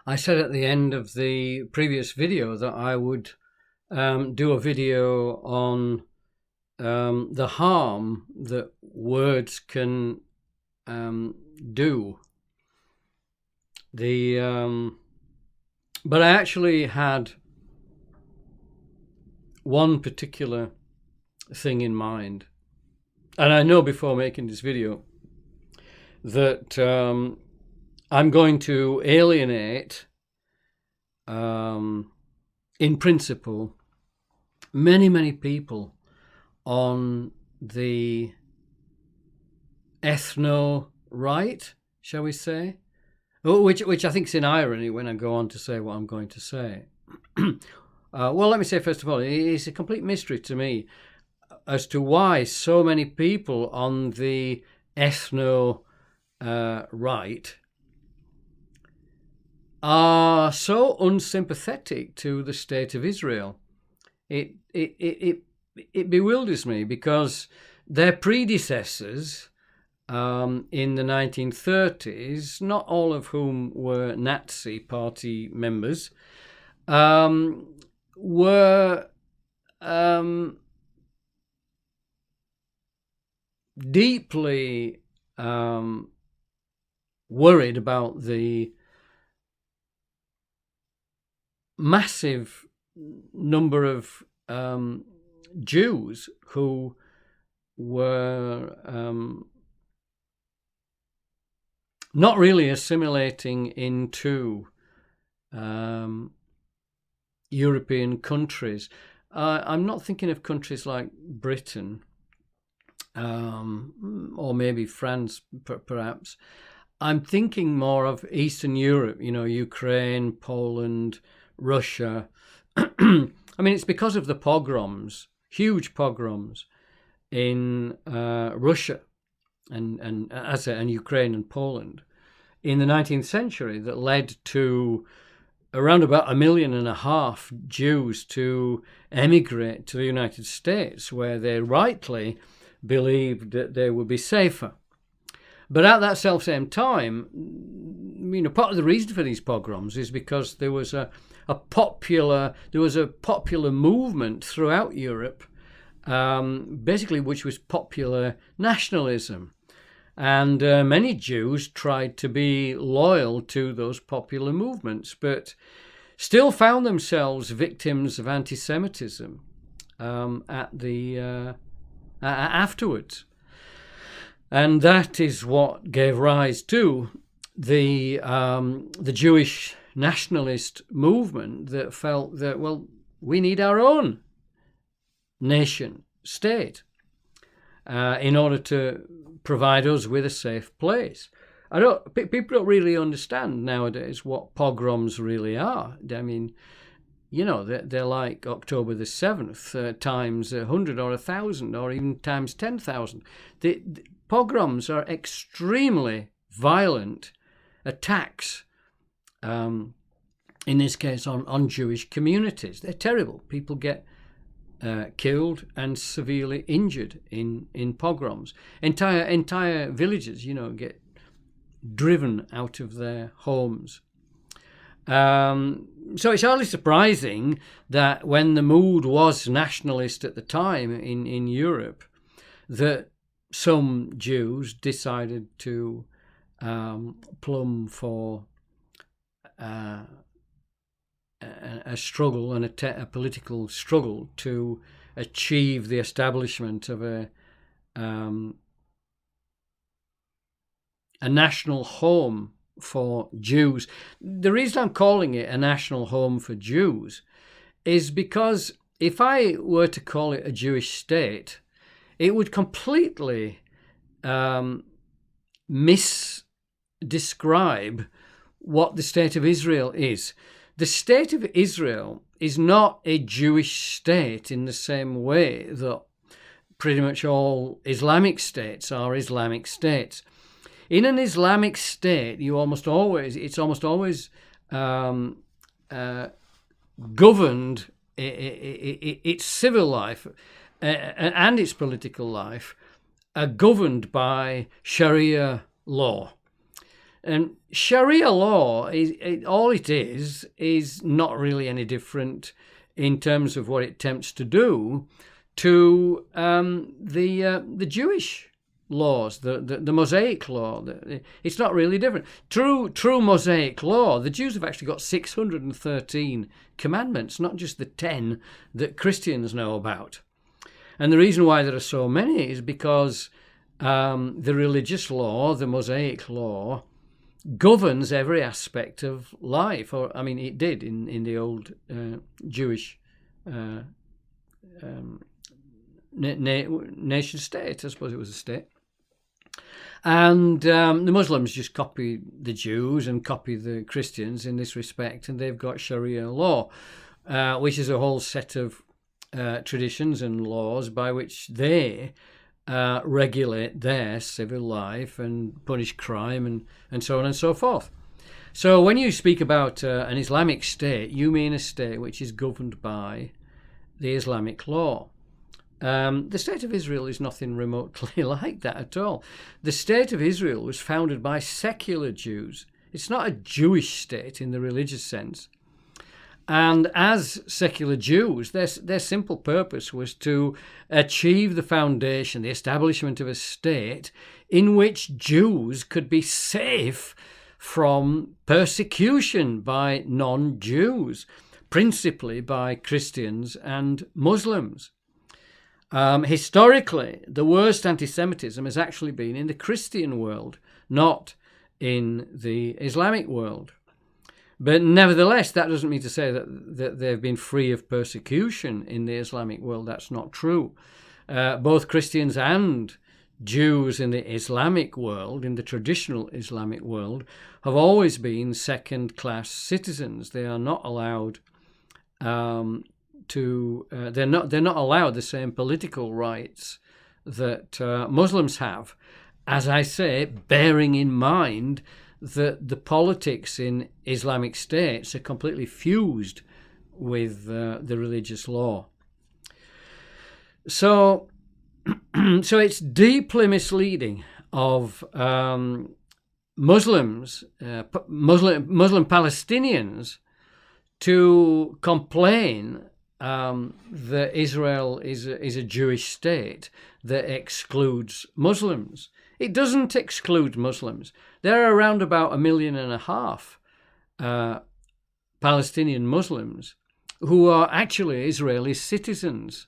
I said at the end of the previous video that I would do a video on the harm that words can do. But I actually had one particular thing in mind, and I know before making this video that I'm going to alienate, in principle, many people on the ethno-right, shall we say, which I think is in irony when I go on to say what I'm going to say. Well, let me say first of all, it's a complete mystery to me as to why so many people on the ethno-right are so unsympathetic to the state of Israel. It bewilders me because their predecessors in the 1930s, not all of whom were Nazi Party members, were deeply worried about the massive number of Jews who were not really assimilating into European countries. I'm not thinking of countries like Britain or maybe France, perhaps. I'm thinking more of Eastern Europe, Ukraine, Poland, Russia. I mean, it's because of the pogroms, huge pogroms in Russia and Ukraine and Poland in the 19th century that led to around about 1.5 million Jews to emigrate to the United States, where they rightly believed that they would be safer. But at that self-same time, part of the reason for these pogroms is because there was a popular movement throughout Europe, basically, which was popular nationalism. And many Jews tried to be loyal to those popular movements, but still found themselves victims of anti-Semitism afterwards. And that is what gave rise to the Jewish nationalist movement that felt that, well, we need our own nation state in order to provide us with a safe place. People don't really understand nowadays what pogroms really are. I mean, they're like October the 7th times 100 or 1,000 or even times 10,000. The pogroms are extremely violent attacks, in this case on Jewish communities. They're terrible. People get killed and severely injured in pogroms. Entire villages, get driven out of their homes. So it's hardly surprising that when the mood was nationalist at the time in Europe, that some Jews decided to plumb for a struggle and a political struggle to achieve the establishment of a national home for Jews. The reason I'm calling it a national home for Jews is because if I were to call it a Jewish state, it would completely misdescribe what the state of Israel is. The state of Israel is not a Jewish state in the same way that pretty much all Islamic states are Islamic states. In an Islamic state, it's almost always governed its civil life and its political life are governed by Sharia law. And Sharia law, all it is not really any different in terms of what it attempts to do to the Jewish laws, the Mosaic law. It's not really different. True Mosaic law, the Jews have actually got 613 commandments, not just the 10 that Christians know about. And the reason why there are so many is because the religious law, the Mosaic law, governs every aspect of life. Or, I mean, it did in the old Jewish nation state. I suppose it was a state. And the Muslims just copy the Jews and copy the Christians in this respect, and they've got Sharia law, which is a whole set of traditions and laws by which they regulate their civil life and punish crime and so on and so forth. So when you speak about an Islamic state, you mean a state which is governed by the Islamic law. The State of Israel is nothing remotely like that at all. The State of Israel was founded by secular Jews. It's not a Jewish state in the religious sense. And as secular Jews, their simple purpose was to achieve the foundation, the establishment of a state in which Jews could be safe from persecution by non-Jews, principally by Christians and Muslims. Historically, the worst anti-Semitism has actually been in the Christian world, not in the Islamic world. But nevertheless, that doesn't mean to say that they've been free of persecution in the Islamic world. That's not true. Both Christians and Jews in the Islamic world, in the traditional Islamic world, have always been second-class citizens. They are not allowed they're not allowed the same political rights that Muslims have. As I say, bearing in mind that the politics in Islamic states are completely fused with the religious law. So it's deeply misleading of Muslim Palestinians to complain that Israel is a Jewish state that excludes Muslims. It doesn't exclude Muslims. There are around about 1.5 million Palestinian Muslims who are actually Israeli citizens.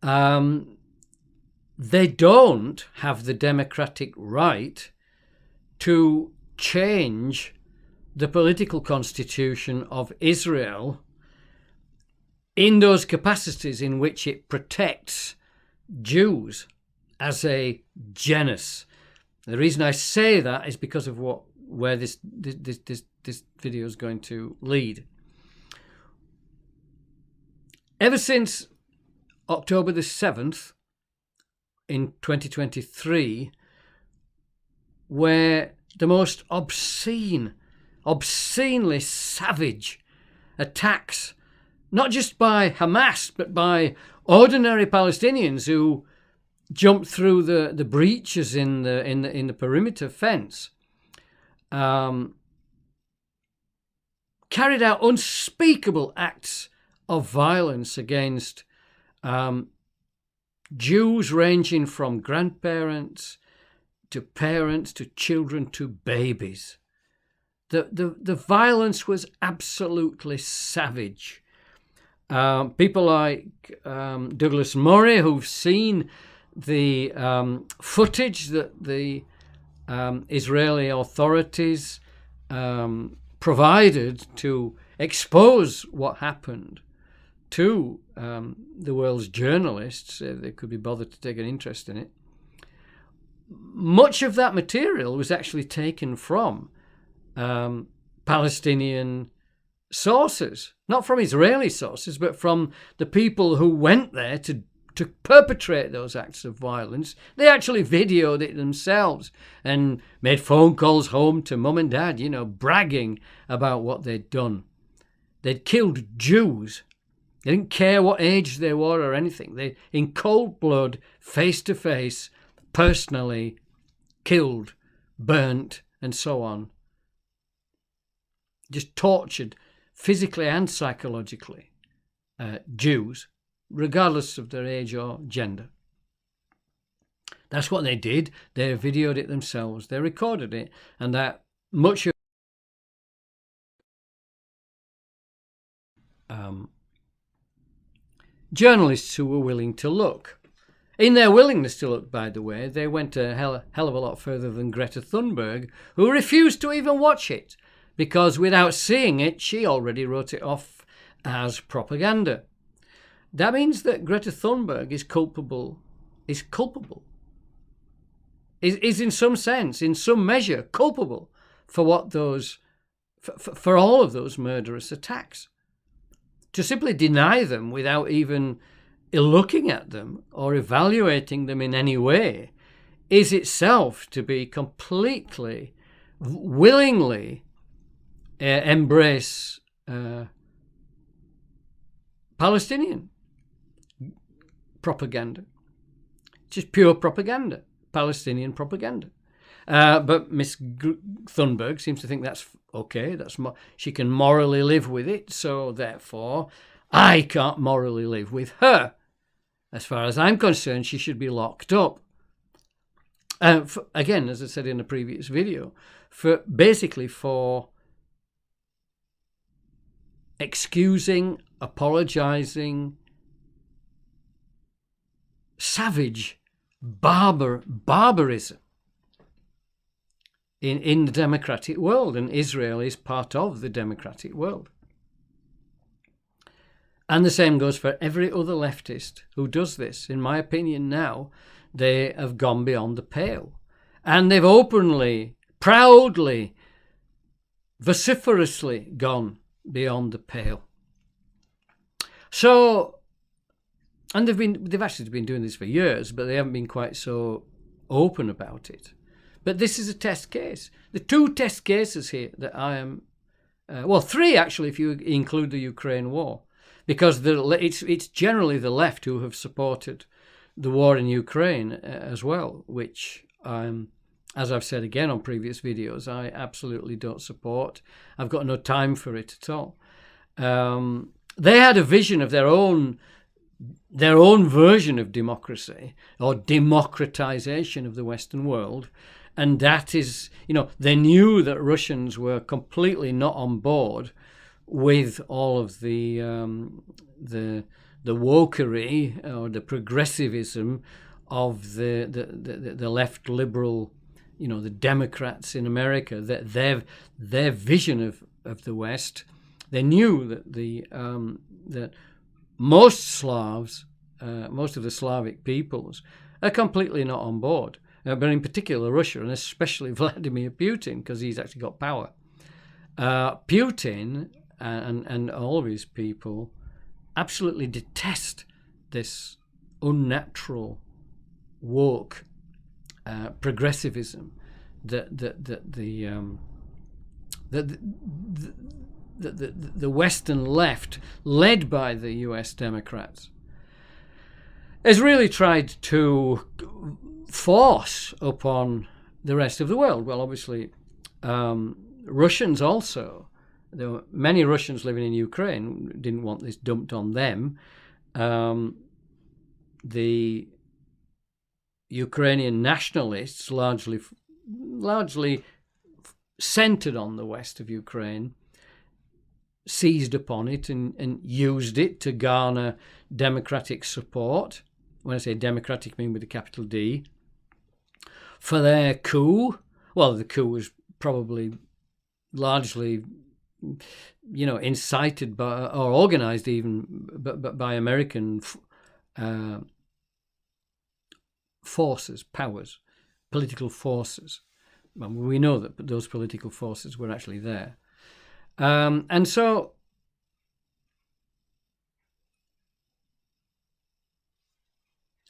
They don't have the democratic right to change the political constitution of Israel in those capacities in which it protects Jews as a genus. The reason I say that is because of where this video is going to lead. Ever since October the 7th in 2023, where the most obscenely savage attacks, not just by Hamas, but by ordinary Palestinians who jumped through the breaches in the perimeter fence, carried out unspeakable acts of violence against Jews ranging from grandparents to parents to children to babies. The violence was absolutely savage. People like Douglas Murray, who've seen the footage that the Israeli authorities provided to expose what happened to the world's journalists, if they could be bothered to take an interest in it. Much of that material was actually taken from Palestinian sources, not from Israeli sources, but from the people who went there to perpetrate those acts of violence. They actually videoed it themselves and made phone calls home to mum and dad, bragging about what they'd done. They'd killed Jews. They didn't care what age they were or anything. They, in cold blood, face to face, personally killed burnt, and so on. Just tortured physically and psychologically Jews, regardless of their age or gender. That's what they did. They videoed it themselves. They recorded it, and that much of journalists who were willing to look. In their willingness to look, by the way, they went a hell of a lot further than Greta Thunberg, who refused to even watch it, because without seeing it, she already wrote it off as propaganda. That means that Greta Thunberg is culpable, is in some sense, in some measure, culpable for what those, for all of those murderous attacks. To simply deny them without even looking at them or evaluating them in any way is itself to be completely, willingly embrace Palestinian propaganda. Just pure propaganda, Palestinian propaganda. But Miss Thunberg seems to think that's okay. She can morally live with it, so therefore I can't morally live with her. As far as I'm concerned, she should be locked up. Again, as I said in a previous video, for excusing, apologizing, savage barbarism in the democratic world, and Israel is part of the democratic world. And the same goes for every other leftist who does this. In my opinion now, they have gone beyond the pale. And they've openly, proudly, vociferously gone beyond the pale. So, and they've actually been doing this for years, but they haven't been quite so open about it. But this is a test case. The two test cases here that I am, three actually, if you include the Ukraine war, because it's generally the left who have supported the war in Ukraine as well, which, as I've said again on previous videos, I absolutely don't support. I've got no time for it at all. They had a vision of their own version of democracy or democratization of the Western world. And that is, they knew that Russians were completely not on board with all of the wokery or the progressivism of the left liberal, the Democrats in America. That their vision of the West, they knew that that most Slavs, most of the Slavic peoples, are completely not on board. But in particular Russia, and especially Vladimir Putin, because he's actually got power. Putin and all of his people absolutely detest this unnatural, woke progressivism that the Western left, led by the US Democrats, has really tried to force upon the rest of the world. Well, obviously, Russians also. There were many Russians living in Ukraine didn't want this dumped on them. The Ukrainian nationalists, largely centered on the west of Ukraine, seized upon it and used it to garner democratic support. When I say democratic, I mean with a capital D, for their coup. Well, the coup was probably largely, incited by or organized even by American forces, powers, political forces. Well, we know that those political forces were actually there. And so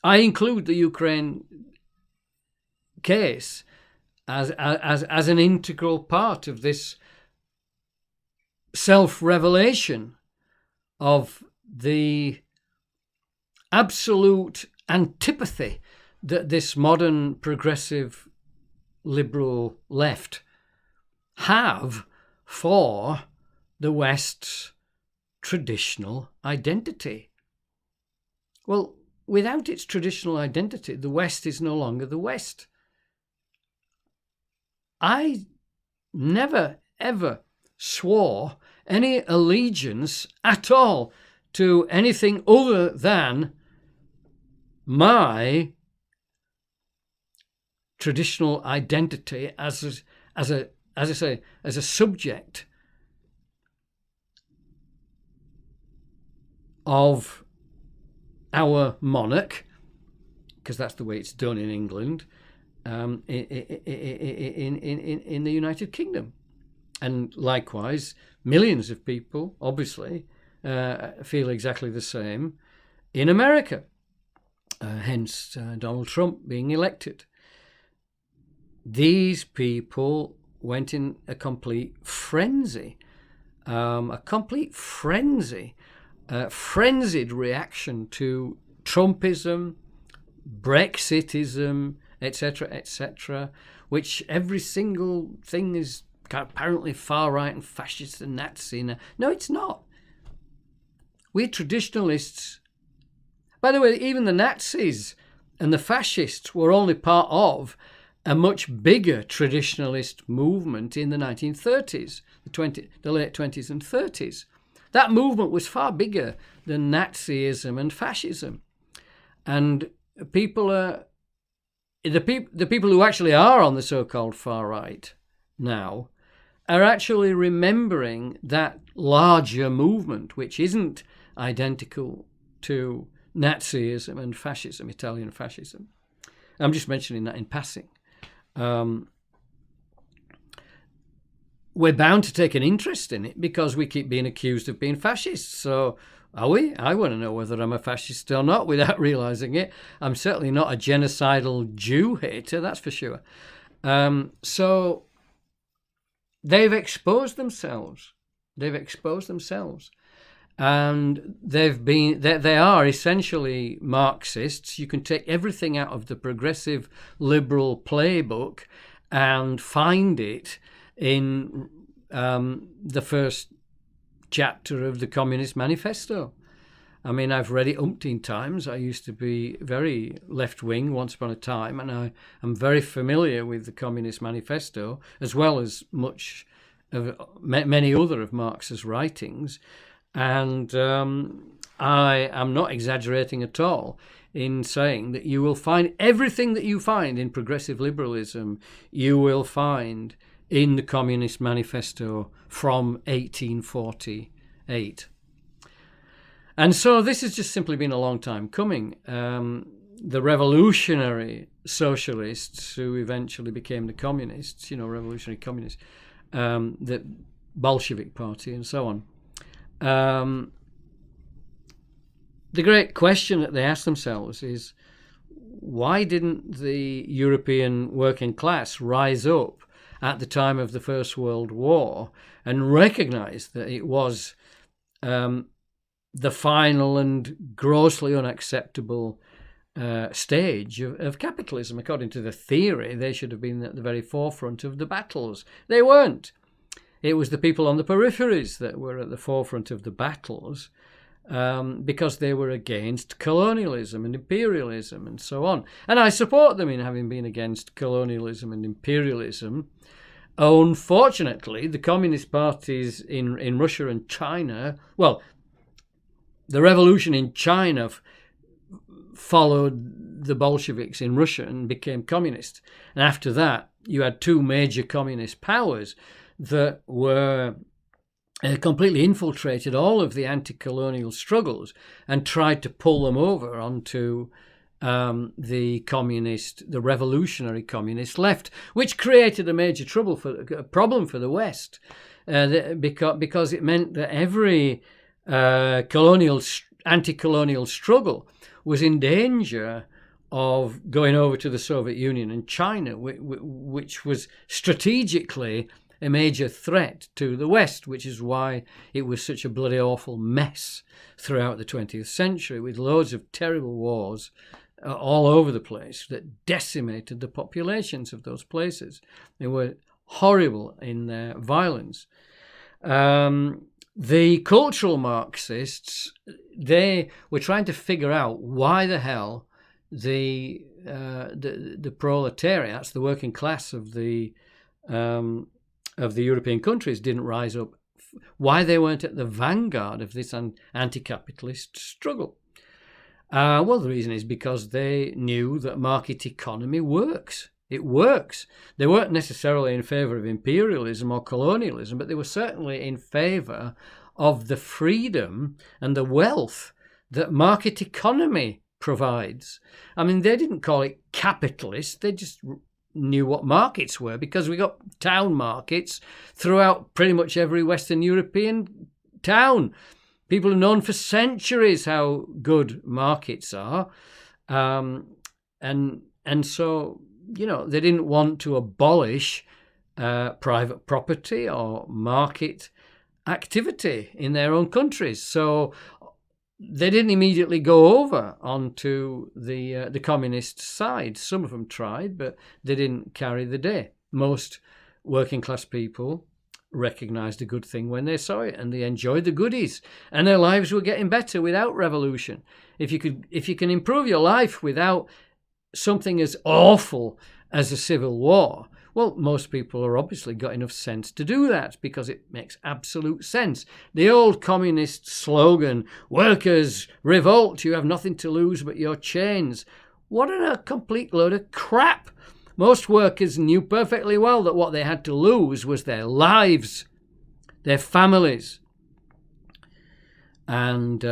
I include the Ukraine case as an integral part of this self-revelation of the absolute antipathy that this modern progressive liberal left have for the West's traditional identity? Well, without its traditional identity, the West is no longer the West. I never, ever swore any allegiance at all to anything other than my traditional identity as a subject of our monarch, because that's the way it's done in England, in the United Kingdom. And likewise, millions of people, obviously, feel exactly the same in America. Hence, Donald Trump being elected. These people went in a complete frenzied reaction to Trumpism, Brexitism, etc., which every single thing is apparently far right and fascist and Nazi. No, it's not. We're traditionalists. By the way, even the Nazis and the fascists were only part of a much bigger traditionalist movement in the 1930s, the late 20s and 30s. That movement was far bigger than Nazism and fascism. And the people who actually are on the so-called far right now are actually remembering that larger movement, which isn't identical to Nazism and fascism, Italian fascism. I'm just mentioning that in passing. We're bound to take an interest in it because we keep being accused of being fascists. So are we? I want to know whether I'm a fascist or not without realising it. I'm certainly not a genocidal Jew hater, that's for sure. So they've exposed themselves. And they are essentially Marxists. You can take everything out of the progressive liberal playbook and find it in the first chapter of the Communist Manifesto. I mean, I've read it umpteen times. I used to be very left-wing once upon a time, and I am very familiar with the Communist Manifesto, as well as many other of Marx's writings. And I am not exaggerating at all in saying that you will find everything that you find in progressive liberalism, you will find in the Communist Manifesto from 1848. And so this has just simply been a long time coming. The revolutionary socialists who eventually became the communists, revolutionary communists, the Bolshevik Party and so on, the great question that they ask themselves is, why didn't the European working class rise up at the time of the First World War and recognize that it was the final and grossly unacceptable stage of capitalism? According to the theory, they should have been at the very forefront of the battles. They weren't. It was the people on the peripheries that were at the forefront of the battles because they were against colonialism and imperialism and so on. And I support them in having been against colonialism and imperialism. Unfortunately, the communist parties in Russia and China, well, the revolution in China followed the Bolsheviks in Russia and became communist. And after that, you had two major communist powers that were completely infiltrated all of the anti-colonial struggles and tried to pull them over onto the revolutionary communist left, which created a major problem for the West, because it meant that every anti-colonial struggle was in danger of going over to the Soviet Union and China, which was strategically a major threat to the West, which is why it was such a bloody awful mess throughout the 20th century, with loads of terrible wars all over the place that decimated the populations of those places. They were horrible in their violence. The cultural Marxists, they were trying to figure out why the hell the proletariats, the working class of the European countries, didn't rise up, why they weren't at the vanguard of this anti-capitalist struggle. Well, the reason is because they knew that market economy works. It works. They weren't necessarily in favour of imperialism or colonialism, but they were certainly in favour of the freedom and the wealth that market economy provides. I mean, they didn't call it capitalist. They just knew what markets were, because we got town markets throughout pretty much every Western European town. People have known for centuries how good markets are. And so, you know, they didn't want to abolish private property or market activity in their own countries. So they didn't immediately go over onto the communist side. Some of them tried, but they didn't carry the day. Most working class people recognized a good thing when they saw it, and they enjoyed the goodies, and their lives were getting better without revolution. If you can improve your life without something as awful as a civil war, well, most people are obviously got enough sense to do that, because it makes absolute sense. The old communist slogan, "Workers, revolt, you have nothing to lose but your chains." What a complete load of crap. Most workers knew perfectly well that what they had to lose was their lives, their families. And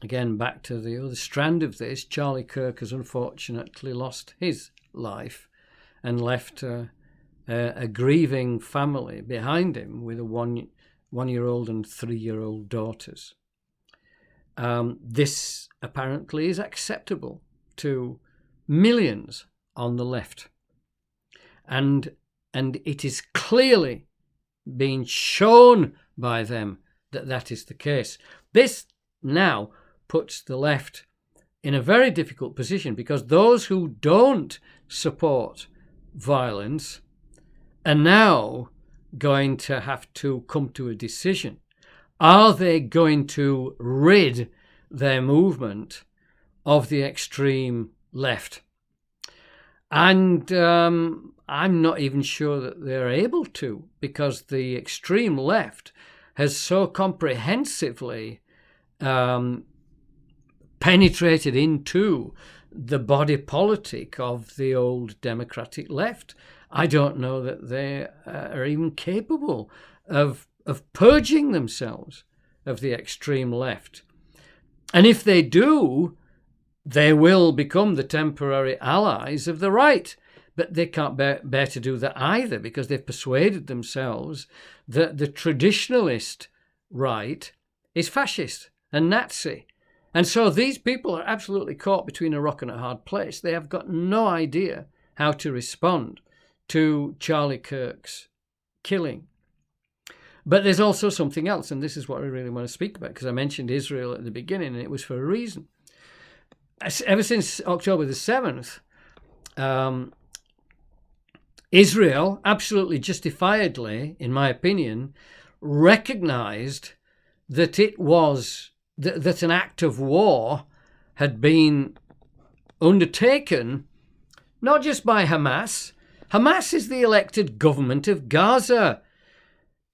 again, back to the other strand of this, Charlie Kirk has unfortunately lost his life and left a grieving family behind him with a one-year-old and 3-year-old daughters. This apparently is acceptable to millions on the left, and it is clearly being shown by them that that is the case. This now puts the left in a very difficult position, because those who don't support violence are now going to have to come to a decision. Are they going to rid their movement of the extreme left? And I'm not even sure that they're able to, because the extreme left has so comprehensively penetrated into the body politic of the old democratic left. I don't know that they are even capable of purging themselves of the extreme left. And if they do, they will become the temporary allies of the right. But they can't bear to do that either, because they've persuaded themselves that the traditionalist right is fascist and Nazi. And so these people are absolutely caught between a rock and a hard place. They have got no idea how to respond to Charlie Kirk's killing. But there's also something else, and this is what I really want to speak about, because I mentioned Israel at the beginning, and it was for a reason. Ever since October the 7th, Israel, absolutely justifiably, in my opinion, recognized that it was that an act of war had been undertaken not just by Hamas. Hamas is the elected government of Gaza.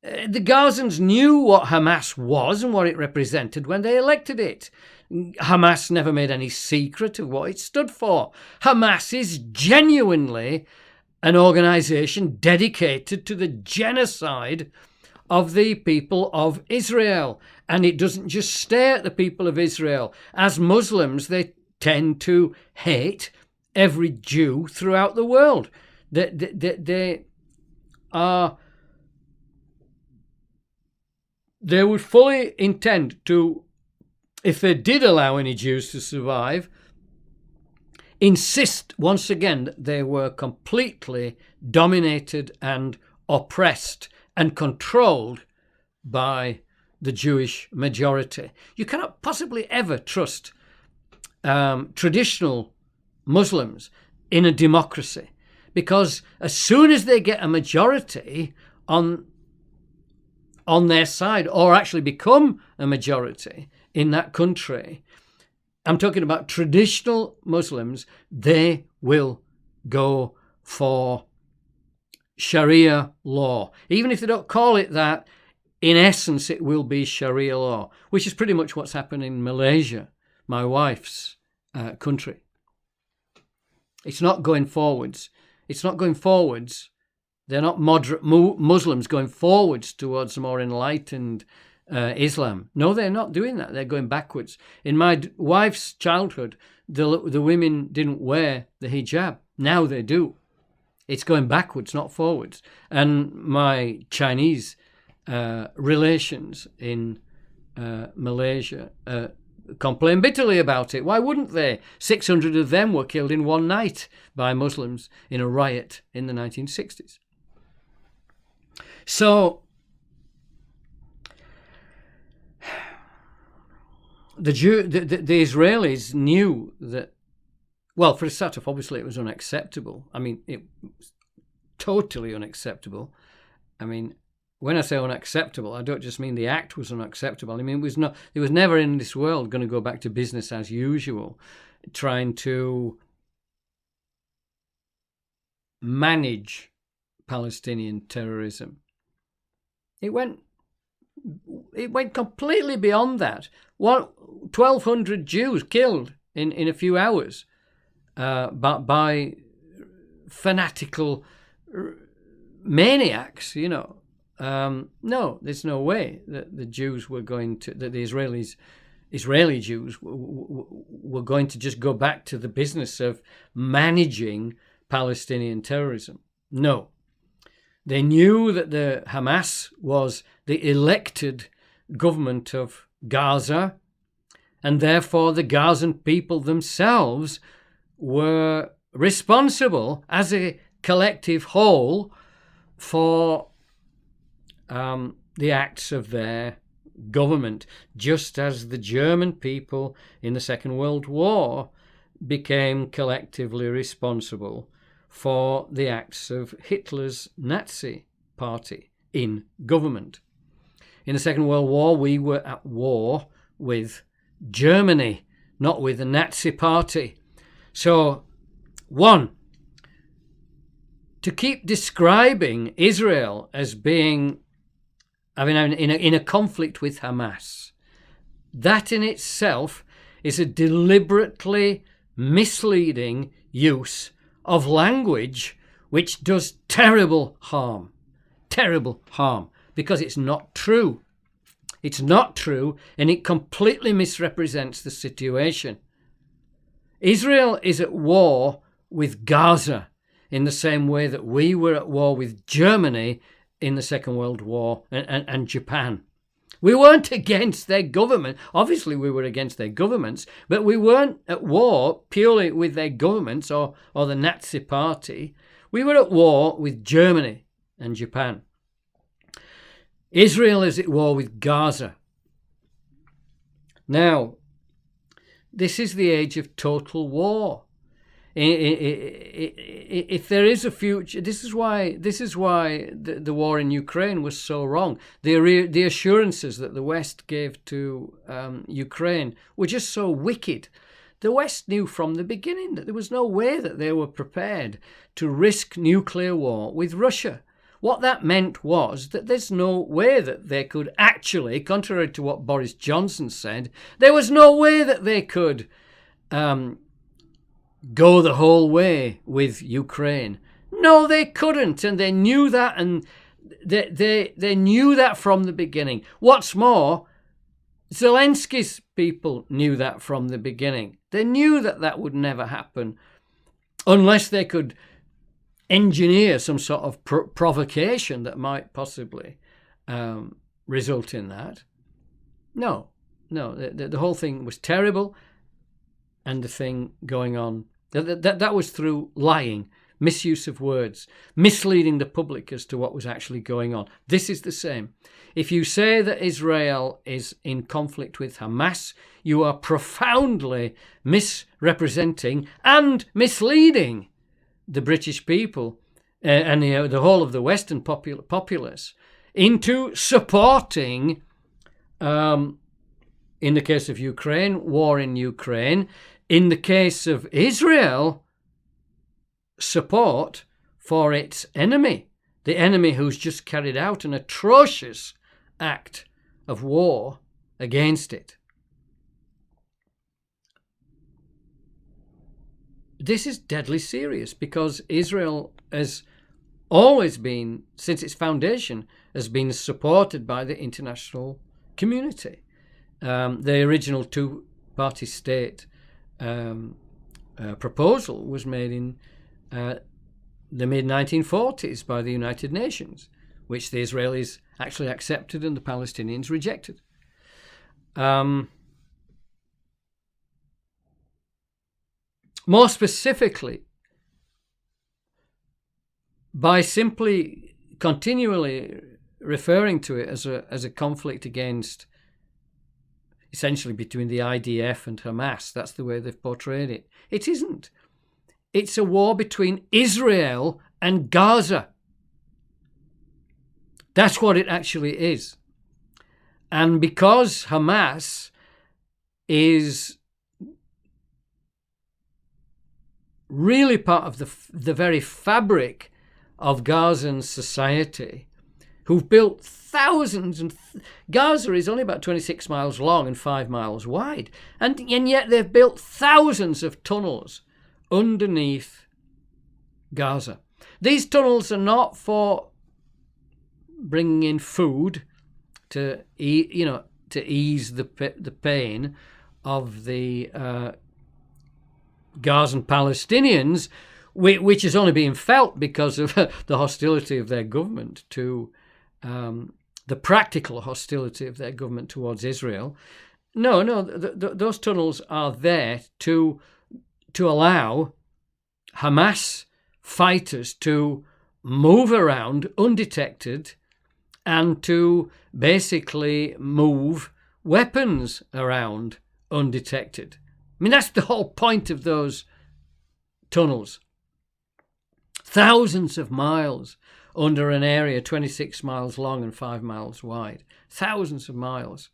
The Gazans knew what Hamas was and what it represented when they elected it. Hamas never made any secret of what it stood for. Hamas is genuinely an organization dedicated to the genocide of the people of Israel. And it doesn't just stay at the people of Israel. As Muslims, they tend to hate every Jew throughout the world. They would fully intend to, if they did allow any Jews to survive, insist once again that they were completely dominated and oppressed and controlled by the Jewish majority. You cannot possibly ever trust traditional Muslims in a democracy, because as soon as they get a majority on their side, or actually become a majority in that country, I'm talking about traditional Muslims, they will go for Sharia law. Even if they don't call it that, in essence, it will be Sharia law, which is pretty much what's happened in Malaysia, my wife's country. It's not going forwards. It's not going forwards. They're not moderate Muslims going forwards towards a more enlightened Islam. No, they're not doing that. They're going backwards. In my wife's childhood, the women didn't wear the hijab. Now they do. It's going backwards, not forwards. And my Chinese relations in Malaysia complain bitterly about it. Why wouldn't they? 600 of them were killed in one night by Muslims in a riot in the 1960s. So the Israelis knew that, well, for a start off, obviously it was unacceptable. I mean, it was totally unacceptable. I mean, when I say unacceptable, I don't just mean the act was unacceptable. I mean, it was never in this world going to go back to business as usual, trying to manage Palestinian terrorism. It went completely beyond that. 1,200 Jews killed in a few hours by fanatical maniacs, you know. No, there's no way that the Jews were going to, that the Israeli Jews were going to just go back to the business of managing Palestinian terrorism. No. They knew that the Hamas was the elected government of Gaza, and therefore the Gazan people themselves were responsible as a collective whole for the acts of their government, just as the German people in the Second World War became collectively responsible for the acts of Hitler's Nazi party in government. In the Second World War, we were at war with Germany, not with the Nazi party. So, one, to keep describing Israel as being, in a conflict with Hamas, that in itself is a deliberately misleading use of language which does terrible harm, because it's not true. It's not true, and it completely misrepresents the situation. Israel is at war with Gaza in the same way that we were at war with Germany in the Second World War and Japan. We weren't against their government. Obviously, we were against their governments, but we weren't at war purely with their governments or the Nazi party. We were at war with Germany and Japan. Israel is at war with Gaza. Now, this is the age of total war. If there is a future, this is why the war in Ukraine was so wrong. The assurances that the West gave to Ukraine were just so wicked. The West knew from the beginning that there was no way that they were prepared to risk nuclear war with Russia. What that meant was that there's no way that they could actually, contrary to what Boris Johnson said, there was no way that they could go the whole way with Ukraine. No, they couldn't, and they knew that, and they knew that from the beginning. What's more, Zelensky's people knew that from the beginning. They knew that that would never happen unless they could engineer some sort of provocation that might possibly result in that. No, the whole thing was terrible, and the thing going on, that was through lying, misuse of words, misleading the public as to what was actually going on. This is the same. If you say that Israel is in conflict with Hamas, you are profoundly misrepresenting and misleading the British people and the whole of the Western populace into supporting, in the case of Ukraine, war in Ukraine. In the case of Israel, support for its enemy, the enemy who's just carried out an atrocious act of war against it. This is deadly serious because Israel has always been, since its foundation, has been supported by the international community. The original two-party state proposal was made in the mid-1940s by the United Nations, which the Israelis actually accepted and the Palestinians rejected. More specifically, by simply continually referring to it as a conflict against, essentially between the IDF and Hamas, that's the way they've portrayed it. It isn't. It's a war between Israel and Gaza. That's what it actually is. And because Hamas is really part of the very fabric of Gazan society, who've built thousands, and Gaza is only about 26 miles long and 5 miles wide, and yet they've built thousands of tunnels underneath Gaza. These tunnels are not for bringing in food to ease the pain of the Gazan Palestinians, which is only being felt because of the hostility of their government to the practical hostility of their government towards Israel. No, those tunnels are there to allow Hamas fighters to move around undetected and to basically move weapons around undetected. I mean, that's the whole point of those tunnels. Thousands of miles under an area 26 miles long and 5 miles wide. Thousands of miles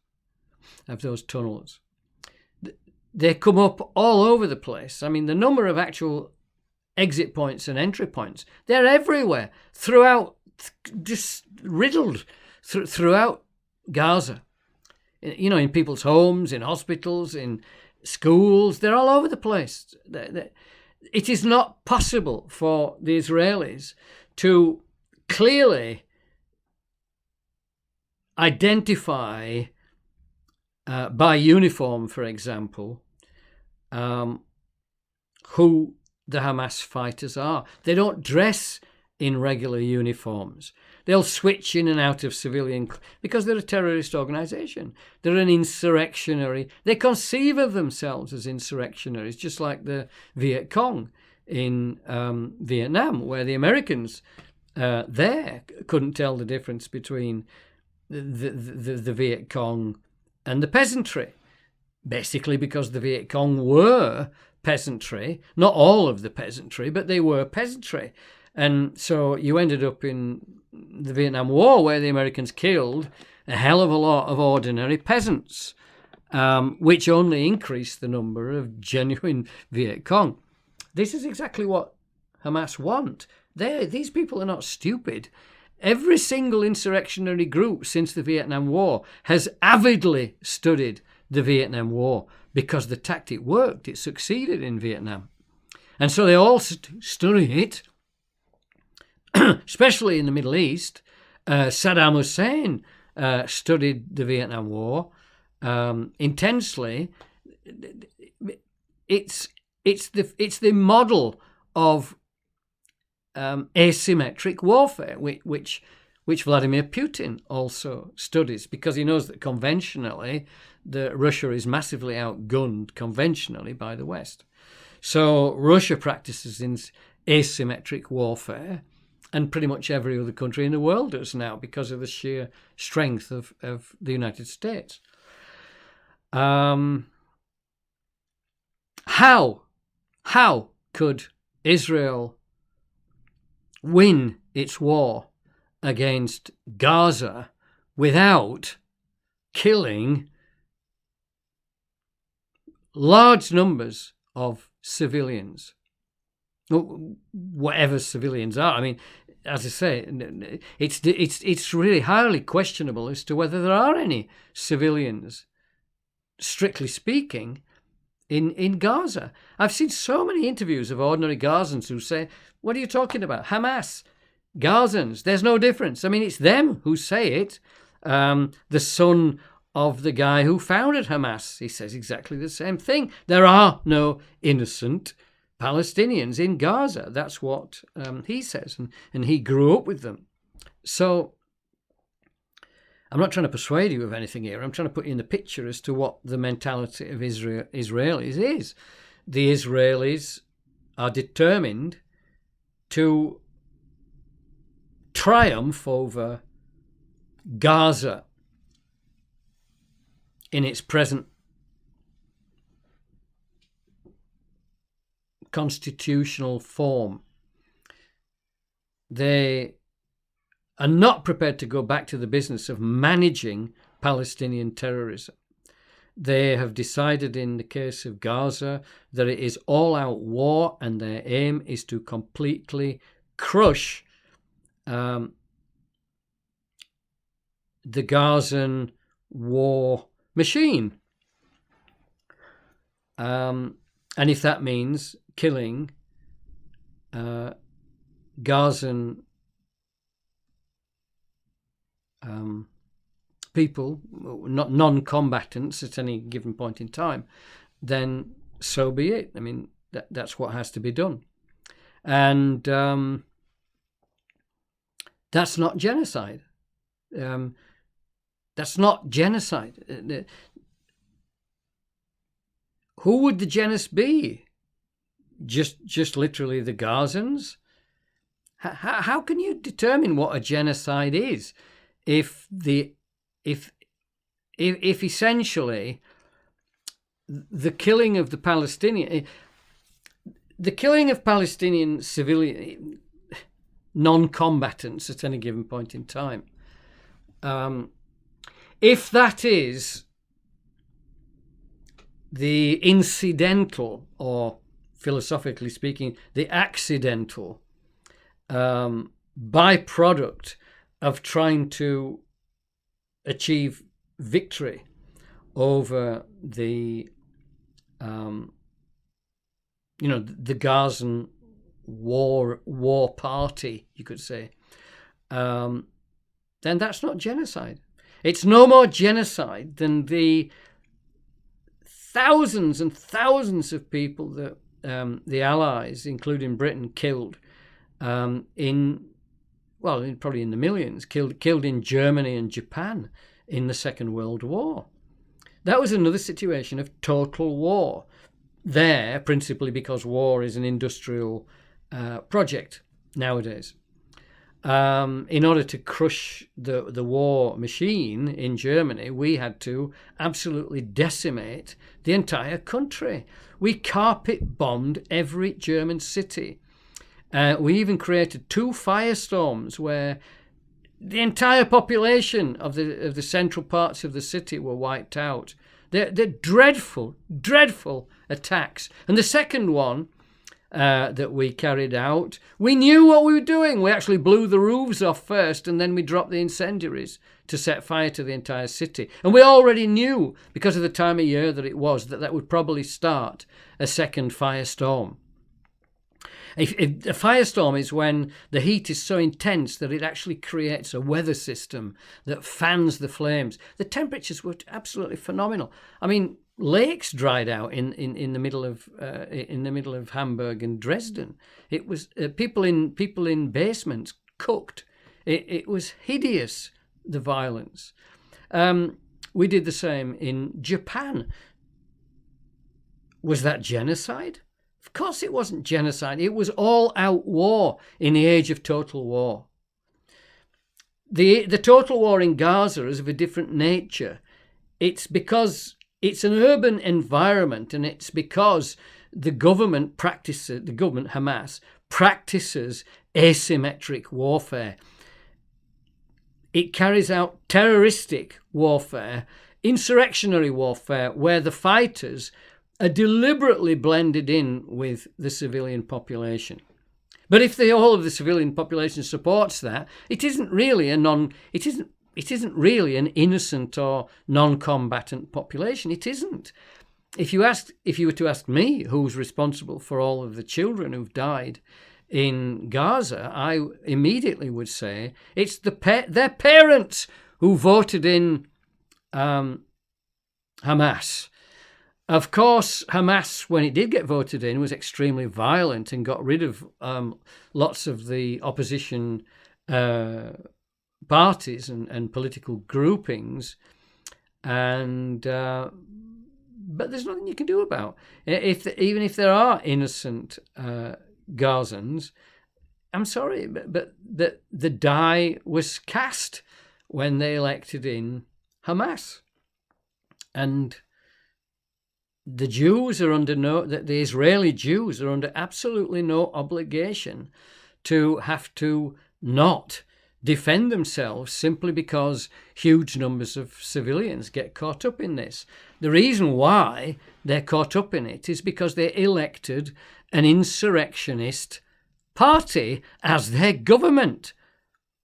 of those tunnels. They come up all over the place. I mean, the number of actual exit points and entry points, they're everywhere, throughout, just riddled throughout Gaza. You know, in people's homes, in hospitals, in schools, they're all over the place. It is not possible for the Israelis to clearly identify by uniform, for example, who the Hamas fighters are. They don't dress in regular uniforms. They'll switch in and out of civilian because they're a terrorist organization. They're an insurrectionary. They conceive of themselves as insurrectionaries, just like the Viet Cong in Vietnam, where the Americans there couldn't tell the difference between the Viet Cong and the peasantry, basically because the Viet Cong were peasantry, not all of the peasantry, but they were peasantry. And so you ended up in the Vietnam War where the Americans killed a hell of a lot of ordinary peasants, which only increased the number of genuine Viet Cong. This is exactly what Hamas want. These people are not stupid. Every single insurrectionary group since the Vietnam War has avidly studied the Vietnam War because the tactic worked. It succeeded in Vietnam. And so they all study it, especially in the Middle East. Saddam Hussein studied the Vietnam War intensely. It's the model of asymmetric warfare, which Vladimir Putin also studies, because he knows that conventionally Russia is massively outgunned conventionally by the West. So Russia practices asymmetric warfare, and pretty much every other country in the world does now because of the sheer strength of the United States. How could Israel win its war against Gaza without killing large numbers of civilians? Whatever civilians are. I mean, as I say, it's really highly questionable as to whether there are any civilians, strictly speaking, in Gaza. I've seen so many interviews of ordinary Gazans who say, what are you talking about? Hamas, Gazans, there's no difference. I mean, it's them who say it. The son of the guy who founded Hamas, he says exactly the same thing. There are no innocent Palestinians in Gaza. That's what he says, and he grew up with them. So I'm not trying to persuade you of anything here. I'm trying to put you in the picture as to what the mentality of Israelis is. The Israelis are determined to triumph over Gaza in its present constitutional form. They are not prepared to go back to the business of managing Palestinian terrorism. They have decided in the case of Gaza that it is all-out war, and their aim is to completely crush the Gazan war machine. And if that means killing Gazan people, not non-combatants at any given point in time, then so be it. I mean, that's what has to be done. And that's not genocide. That's not genocide. Who would the genus be? Just literally the Gazans? How can you determine what a genocide is if essentially the killing of Palestinian civilian non-combatants at any given point in time, if that is the incidental, or philosophically speaking, the accidental byproduct of trying to achieve victory over the Gazan war party, you could say, then that's not genocide. It's no more genocide than the thousands and thousands of people that the Allies, including Britain, killed probably in the millions, killed in Germany and Japan in the Second World War. That was another situation of total war there, principally because war is an industrial project nowadays. In order to crush the war machine in Germany, we had to absolutely decimate the entire country. We carpet bombed every German city. We even created 2 firestorms where the entire population of the central parts of the city were wiped out. They're dreadful, dreadful attacks. And the second one that we carried out, we knew what we were doing. We actually blew the roofs off first, and then we dropped the incendiaries to set fire to the entire city. And we already knew, because of the time of year that it was, that would probably start a second firestorm. A firestorm is when the heat is so intense that it actually creates a weather system that fans the flames. The temperatures were absolutely phenomenal. I mean, lakes dried out in the middle of Hamburg and Dresden. It was people in basements cooked. It was hideous, the violence. We did the same in Japan. Was that genocide? Of course it wasn't genocide. It was all-out war in the age of total war. The total war in Gaza is of a different nature. It's because it's an urban environment, and it's because the government Hamas, practices asymmetric warfare. It carries out terroristic warfare, insurrectionary warfare, where the fighters are deliberately blended in with the civilian population. But if the whole of the civilian population supports that, it isn't really an innocent or non-combatant population. It isn't. If you were to ask me who's responsible for all of the children who've died in Gaza, I immediately would say it's their parents who voted in Hamas. Of course, Hamas, when it did get voted in, was extremely violent and got rid of lots of the opposition parties and political groupings. And but there's nothing you can do about it. Even if there are innocent Gazans, I'm sorry, but the die was cast when they elected in Hamas. And the Jews are the Israeli Jews are under absolutely no obligation to have to not defend themselves simply because huge numbers of civilians get caught up in this. The reason why they're caught up in it is because they elected an insurrectionist party as their government.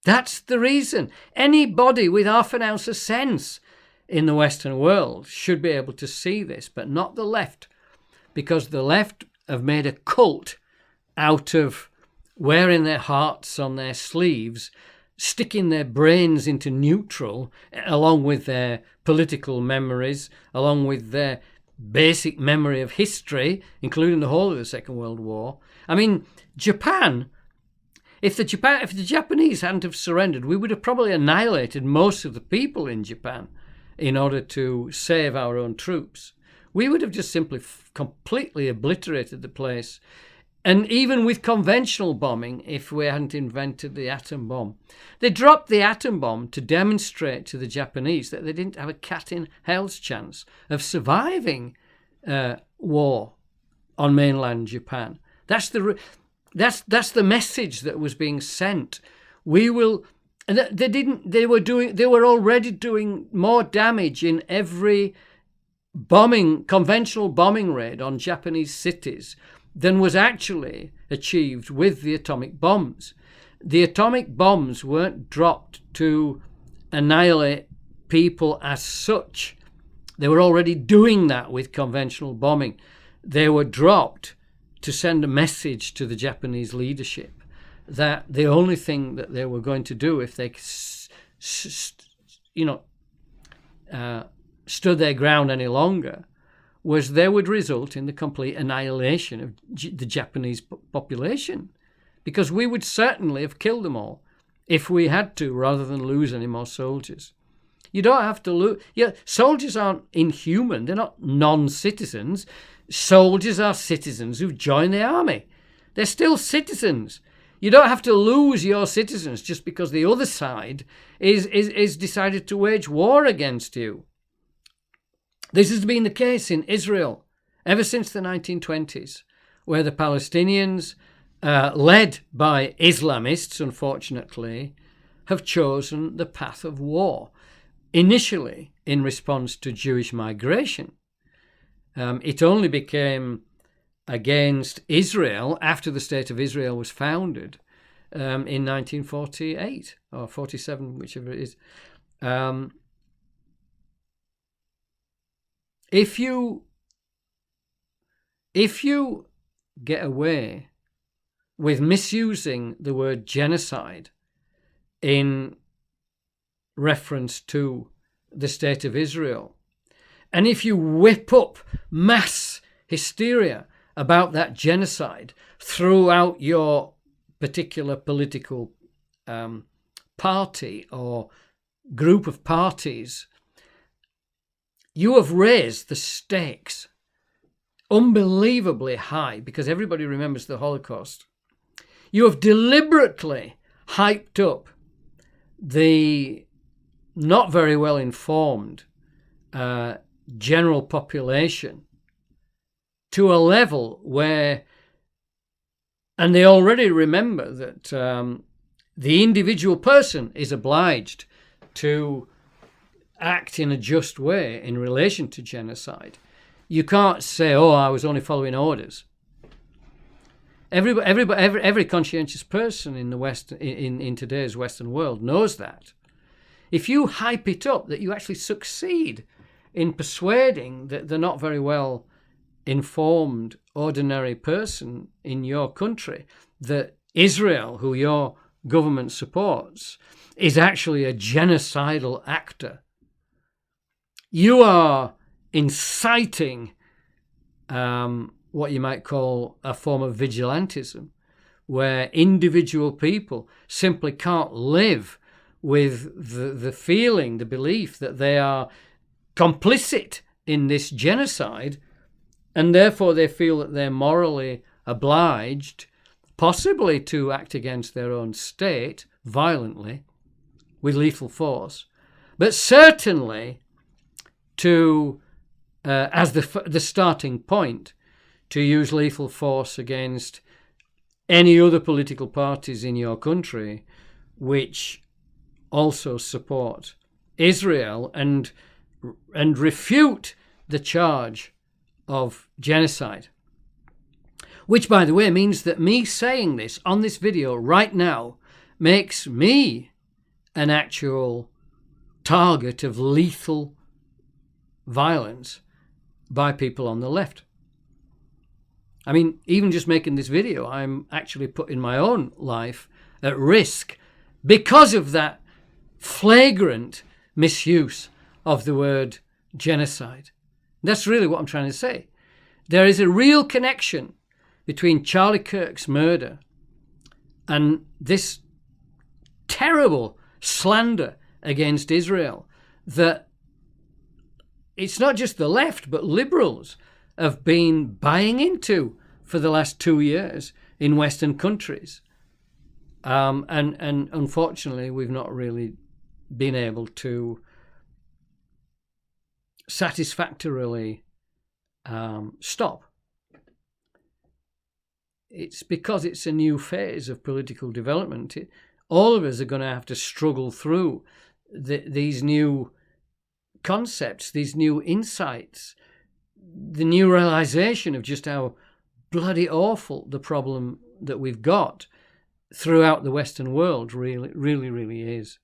That's the reason. Anybody with half an ounce of sense in the Western world should be able to see this, but not the left, because the left have made a cult out of wearing their hearts on their sleeves, sticking their brains into neutral, along with their political memories, along with their basic memory of history, including the whole of the Second World War. I mean, Japan, if the Japanese hadn't have surrendered, we would have probably annihilated most of the people in Japan in order to save our own troops. We would have just simply completely obliterated the place. And even with conventional bombing, if we hadn't invented the atom bomb. They dropped the atom bomb to demonstrate to the Japanese that they didn't have a cat in hell's chance of surviving war on mainland Japan. That's the message that was being sent. We will. And they were already doing more damage in every conventional bombing raid on Japanese cities than was actually achieved with the atomic bombs. The atomic bombs weren't dropped to annihilate people as such. They were already doing that with conventional bombing. They were dropped to send a message to the Japanese leadership that the only thing that they were going to do if they stood their ground any longer was they would result in the complete annihilation of the Japanese population, because we would certainly have killed them all if we had to, rather than lose any more soldiers. You don't have to lose. Yeah, soldiers aren't inhuman. They're not non-citizens. Soldiers are citizens who've joined the army. They're still citizens. You don't have to lose your citizens just because the other side is decided to wage war against you. This has been the case in Israel ever since the 1920s, where the Palestinians, led by Islamists, unfortunately, have chosen the path of war, initially in response to Jewish migration. It only became against Israel after the State of Israel was founded in 1948 or 47, whichever it is. If you get away with misusing the word genocide in reference to the State of Israel, and if you whip up mass hysteria about that genocide throughout your particular political party or group of parties, you have raised the stakes unbelievably high, because everybody remembers the Holocaust. You have deliberately hyped up the not very well informed general population to a level where, and they already remember that the individual person is obliged to act in a just way in relation to genocide. You can't say, "Oh, I was only following orders." Every conscientious person in the West, in today's Western world, knows that. If you hype it up, that you actually succeed in persuading the not very well informed ordinary person in your country that Israel, who your government supports, is actually a genocidal actor, you are inciting what you might call a form of vigilantism, where individual people simply can't live with the feeling, the belief that they are complicit in this genocide, and therefore they feel that they're morally obliged, possibly to act against their own state violently with lethal force, but certainly to, as the starting point, to use lethal force against any other political parties in your country which also support Israel and refute the charge of genocide. Which, by the way, means that me saying this on this video right now makes me an actual target of lethal violence by people on the left. I mean, even just making this video, I'm actually putting my own life at risk because of that flagrant misuse of the word genocide. That's really what I'm trying to say. There is a real connection between Charlie Kirk's murder and this terrible slander against Israel that it's not just the left, but liberals have been buying into for the last 2 years in Western countries. And unfortunately, we've not really been able to satisfactorily stop. It's because it's a new phase of political development. All of us are going to have to struggle through these new concepts, these new insights, the new realization of just how bloody awful the problem that we've got throughout the Western world really is.